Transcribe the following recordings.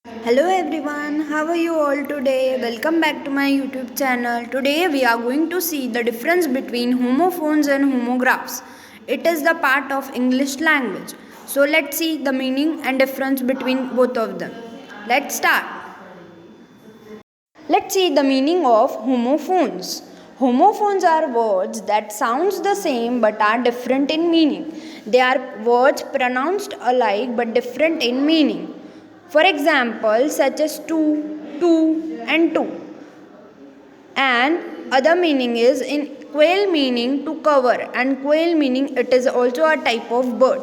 Hello everyone, how are you all today? Welcome back to my YouTube channel. Today we are going to see the difference between homophones and homographs. It is the part of English language. So let's see the meaning and difference between both of them. Let's start. Let's see the meaning of homophones. Homophones are words that sounds the same but are different in meaning. They are words pronounced alike but different in meaning. For example, such as two, and two. And other meaning is in quail meaning to cover, and quail meaning it is also a type of bird.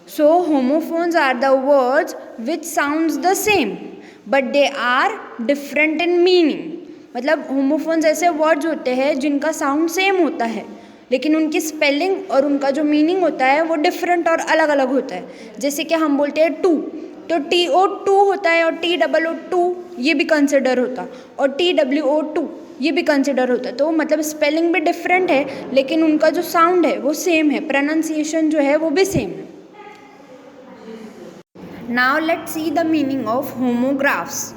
So homophones are the words which sounds the same but they are different in meaning. मतलब homophones ऐसे words होते हैं जिनका sound same होता है लेकिन उनकी spelling और उनका जो मीनिंग होता है वो डिफरेंट और अलग अलग होता है. जैसे कि हम बोलते हैं टू, तो टी ओ टू होता है और टी डबल ओ टू ये भी कंसिडर होता और टी डब्ल्यू ओ टू ये भी कंसिडर होता है. तो मतलब स्पेलिंग भी डिफरेंट है लेकिन उनका जो साउंड है वो सेम है, प्रोनाउंसिएशन जो है वो भी सेम है. Now let's see the meaning of homographs.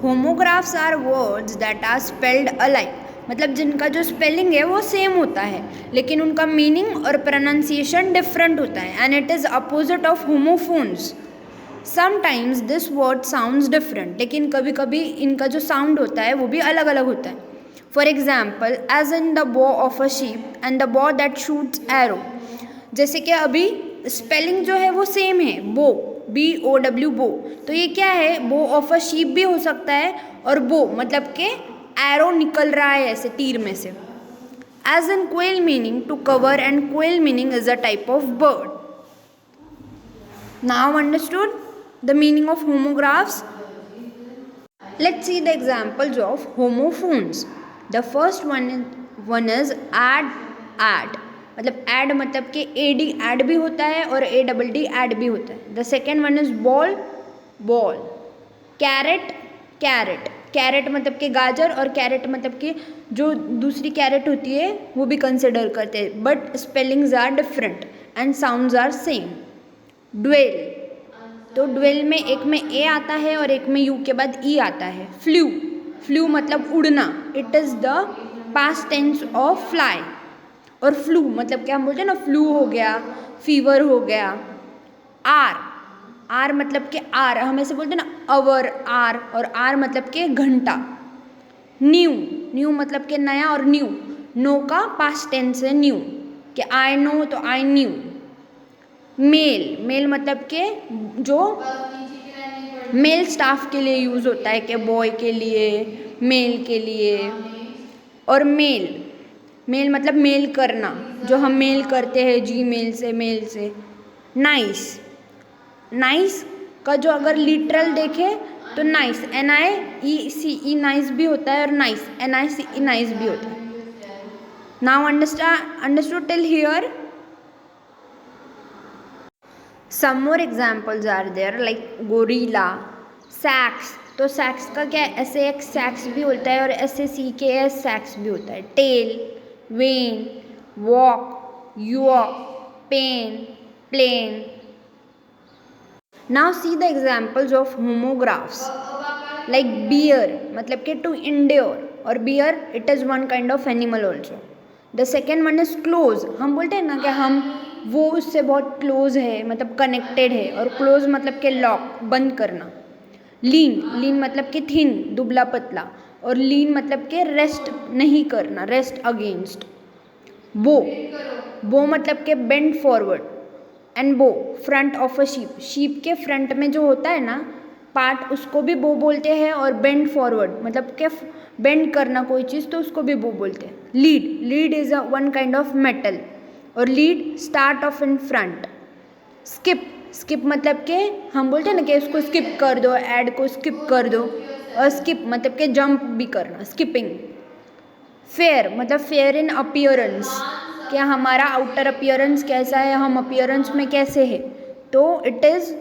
Homographs are words that are spelled alike. मतलब जिनका जो स्पेलिंग है वो सेम होता है लेकिन उनका मीनिंग और प्रोनाउंसिएशन डिफरेंट होता है and it is opposite of homophones. Sometimes this word sounds different, लेकिन कभी कभी इनका जो साउंड होता है वो भी अलग अलग होता है. For example as in the bow of a ship and the bow that shoots arrow. जैसे कि अभी स्पेलिंग जो है वो सेम है, बो BOW बो, तो ये क्या है, बो ऑफ अ शीप भी हो सकता है और बो मतलब के एरो निकल रहा है ऐसे तीर में से. As in quail meaning to cover and quail meaning is a type of bird. Now understood the meaning of homographs. Let's see the examples of homophones. The first one is add. मतलब ad मतलब कि AD add भी होता है और ADD add भी होता है. The second one is ball. Carrot मतलब कि गाजर, और कैरेट मतलब कि जो दूसरी कैरेट होती है वो भी कंसिडर करते हैं but spellings are different and sounds are same. Dwell, तो ड्वेल में एक में ए आता है और एक में यू के बाद ई आता है. फ्लू मतलब उड़ना, it is the past tense of fly. और फ्लू मतलब क्या हम बोलते हैं ना, फ्लू हो गया, फीवर हो गया. आर मतलब कि आर हम ऐसे बोलते हैं ना, अवर आर, और आर मतलब के घंटा. न्यू मतलब के नया, और नो का पास्ट टेंस है न्यू, कि आई नो तो आई न्यू. मेल मतलब के जो मेल स्टाफ के लिए यूज़ होता है, कि बॉय के लिए, मेल के लिए. और मेल मतलब मेल करना, जो हम मेल करते हैं जीमेल से, मेल से. नाइस का जो अगर लिटरल देखें तो नाइस NIECE नाइस भी होता है और नाइस NICE नाइस भी होता है. Now understood till here. Some more examples are there like gorilla, sacks. तो सैक्स का क्या है, SAX सैक्स भी होता है और SACKS सैक्स भी होता है. Tail, vein, walk, yolk, pain, plane. Now see the examples of homographs. Like bear मतलब कि टू इंड्योर, और bear it is one kind of animal also. The second one is close. हम बोलते हैं ना कि हम वो उससे बहुत क्लोज है, मतलब कनेक्टेड है, और क्लोज मतलब कि लॉक, बंद करना. लीन मतलब कि थिन, दुबला पतला, और लीन मतलब कि रेस्ट नहीं करना, रेस्ट अगेंस्ट. बो मतलब कि बेंड फॉरवर्ड. एंड बो फ्रंट ऑफ अ शीप के फ्रंट में जो होता है ना पार्ट, उसको भी बो बोलते हैं. और बेंड फॉरवर्ड मतलब कि बेंड करना कोई चीज़, तो उसको भी बो बोलते हैं. Lead is a one kind of metal, और lead start off in front. Skip मतलब कि हम बोलते हैं ना कि उसको स्किप कर दो, ऐड को स्किप कर दो. और स्किप मतलब कि जंप भी करना, स्किपिंग. फेयर मतलब फेयर इन अपीयरेंस, कि हमारा आउटर अपीयरेंस कैसा है, हम अपीयरेंस में कैसे है, तो it is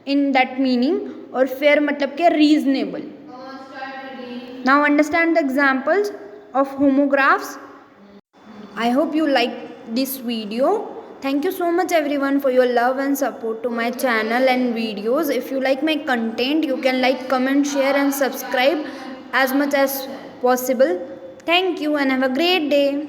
in that meaning. और फेयर मतलब कि reasonable. Now understand the examples of homographs. I hope you like this video. Thank you so much everyone for your love and support to my channel and videos. If you like my content, you can like, comment, share and subscribe as much as possible. Thank you and have a great day.